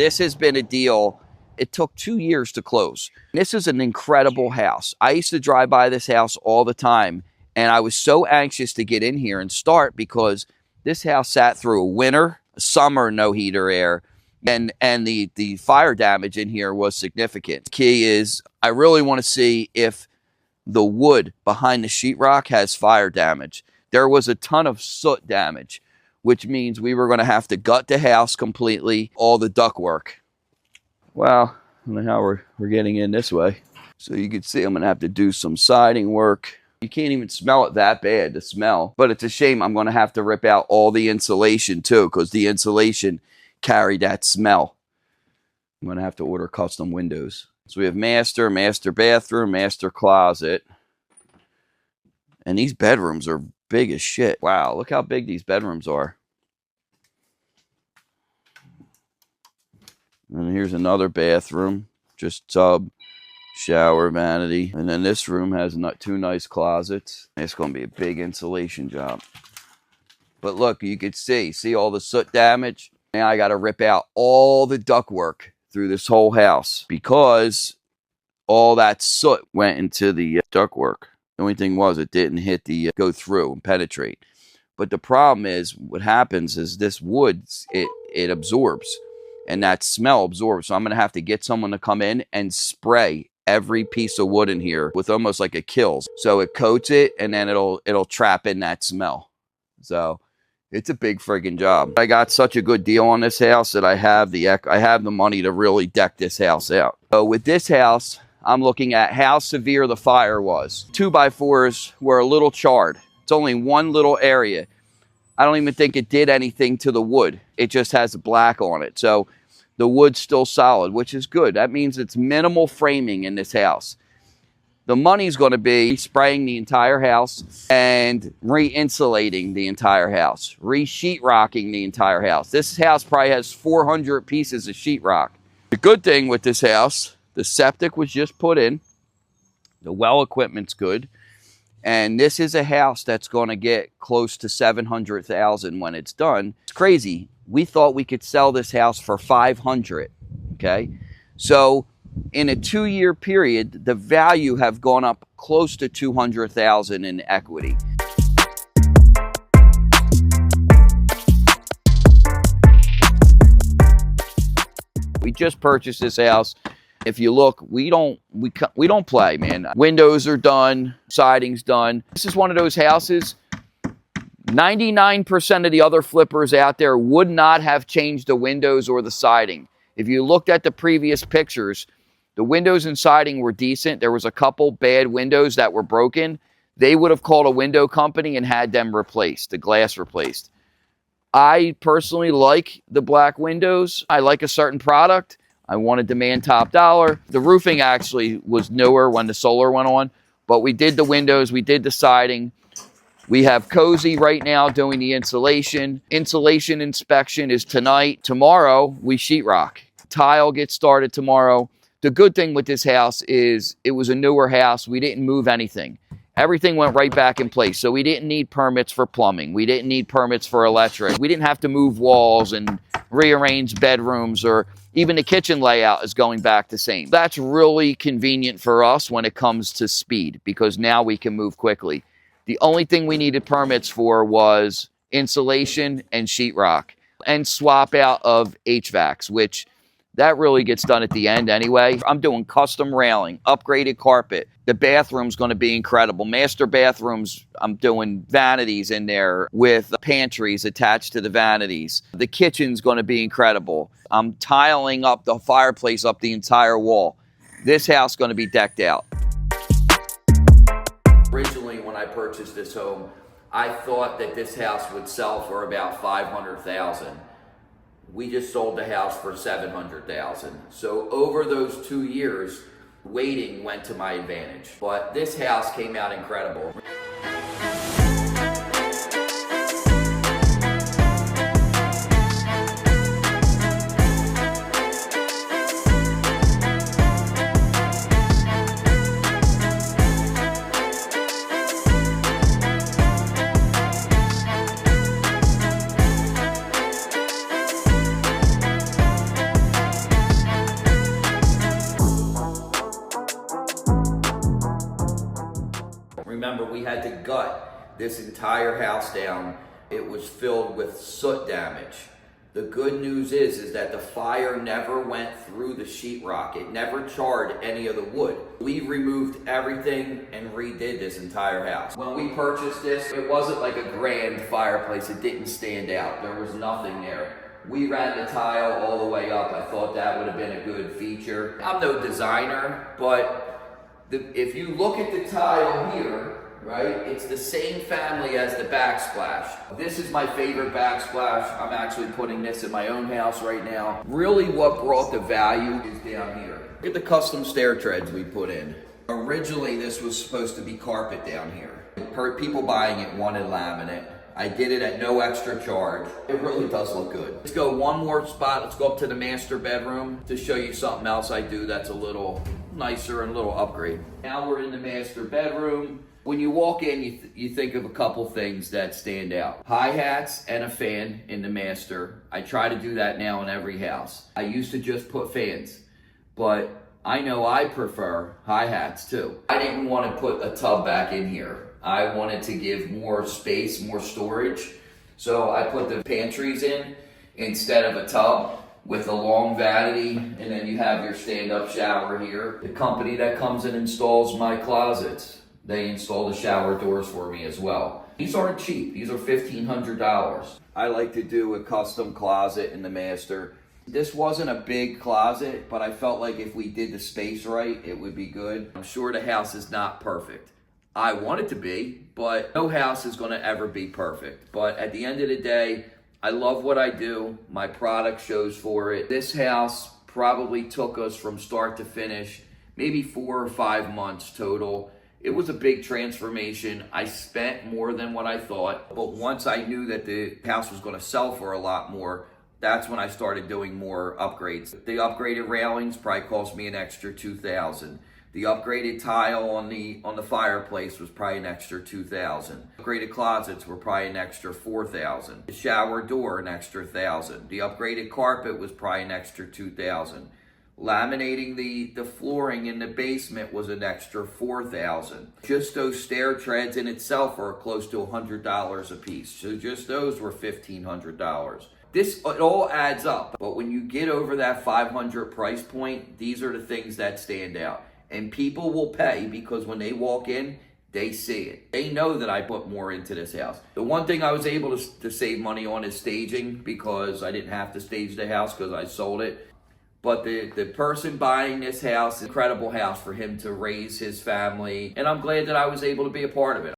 This has been a deal. It took 2 years to close. This is an incredible house. I used to drive by this house all the time, and I was so anxious to get in here and start because this house sat through a winter, a summer, no heater air, and the fire damage in here was significant. The key is I really want to see if the wood behind the sheetrock has fire damage. There was a ton of soot damage, which means we were going to have to gut the house completely, all the ductwork. Well, I don't know how we're getting in this way. So you can see I'm going to have to do some siding work. You can't even smell it that bad, the smell. But it's a shame I'm going to have to rip out all the insulation too, because the insulation carried that smell. I'm going to have to order custom windows. So we have master bathroom, master closet. And these bedrooms are big as shit. Wow, look how big these bedrooms are. And here's another bathroom, just tub, shower, vanity. And then this room has 2 nice closets. It's going to be a big insulation job. But look, you can see all the soot damage. Now I got to rip out all the ductwork through this whole house because all that soot went into the ductwork. The only thing was it didn't hit go through and penetrate. But the problem is what happens is this wood, it absorbs. And that smell absorbs. So I'm going to have to get someone to come in and spray every piece of wood in here with almost like a kills. So it coats it and then it'll trap in that smell. So it's a big friggin' job. I got such a good deal on this house that I have the money to really deck this house out. So with this house, I'm looking at how severe the fire was. 2x4s were a little charred. It's only one little area. I don't even think it did anything to the wood. It just has black on it. So the wood's still solid, which is good. That means it's minimal framing in this house. The money's going to be spraying the entire house and re-insulating the entire house, re-sheetrocking the entire house. This house probably has 400 pieces of sheetrock. The good thing with this house, the septic was just put in. The well equipment's good. And this is a house that's going to get close to $700,000 when it's done. It's crazy. We thought we could sell this house for $500,000. Okay, so in a 2-year period, the value have gone up close to $200,000 in equity. We just purchased this house. If you look, we don't play, man. Windows are done, siding's done. This is one of those houses, 99% of the other flippers out there would not have changed the windows or the siding. If you looked at the previous pictures, the windows and siding were decent. There was a couple bad windows that were broken. They would have called a window company and had them replaced, the glass replaced. I personally like the black windows. I like a certain product. I want to demand top dollar. The roofing actually was newer when the solar went on, but we did the windows, we did the siding. We have Cozy right now doing the insulation. Insulation inspection is tonight. Tomorrow, we sheetrock. Tile gets started tomorrow. The good thing with this house is it was a newer house. We didn't move anything. Everything went right back in place. So we didn't need permits for plumbing. We didn't need permits for electric. We didn't have to move walls and rearrange bedrooms, or even the kitchen layout is going back the same. That's really convenient for us when it comes to speed, because now we can move quickly. The only thing we needed permits for was insulation and sheetrock and swap out of HVACs, which that really gets done at the end anyway. I'm doing custom railing, upgraded carpet. The bathroom's going to be incredible. Master bathrooms, I'm doing vanities in there with pantries attached to the vanities. The kitchen's going to be incredible. I'm tiling up the fireplace up the entire wall. This house is going to be decked out. Originally, when I purchased this home, I thought that this house would sell for about $500,000. We just sold the house for $700,000. So over those 2 years, waiting went to my advantage. But this house came out incredible. remember we had to gut this entire house down. It was filled with soot damage. The good news is that the fire never went through the sheetrock. It never charred any of the wood. We removed everything and redid this entire house. When we purchased this, it wasn't like a grand fireplace. It didn't stand out. There was nothing there. We ran the tile all the way up. I thought that would have been a good feature. I'm no designer, but if you look at the tile here, right? It's the same family as the backsplash. This is my favorite backsplash. I'm actually putting this in my own house right now. Really what brought the value is down here. Look at the custom stair treads we put in. Originally this was supposed to be carpet down here. People buying it wanted laminate. I did it at no extra charge. It really does look good. Let's go one more spot. Let's go up to the master bedroom to show you something else I do that's a little nicer and a little upgrade. Now we're in the master bedroom. When you walk in, you think of a couple things that stand out. Hi-hats and a fan in the master. I try to do that now in every house. I used to just put fans, but I know I prefer hi-hats too. I didn't want to put a tub back in here. I wanted to give more space, more storage. So I put the pantries in instead of a tub with a long vanity, and then you have your stand-up shower here. The company that comes and installs my closets, they install the shower doors for me as well. These aren't cheap. These are $1,500. I like to do a custom closet in the master. This wasn't a big closet, but I felt like if we did the space right, it would be good. I'm sure the house is not perfect. I want it to be, but no house is going to ever be perfect. But at the end of the day, I love what I do. My product shows for it. This house probably took us from start to finish, maybe 4 or 5 months total. It was a big transformation. I spent more than what I thought, but once I knew that the house was going to sell for a lot more, that's when I started doing more upgrades. The upgraded railings probably cost me an extra $2,000. The upgraded tile on the fireplace was probably an extra $2,000. Upgraded closets were probably an extra $4,000. The shower door, an extra $1,000. The upgraded carpet was probably an extra $2,000. Laminating the flooring in the basement was an extra $4,000. Just those stair treads in itself are close to $100 a piece. So just those were $1,500. It all adds up. But when you get over that $500 price point, these are the things that stand out. And people will pay because when they walk in, they see it. They know that I put more into this house. The one thing I was able to save money on is staging, because I didn't have to stage the house because I sold it. But the person buying this house, incredible house for him to raise his family. And I'm glad that I was able to be a part of it.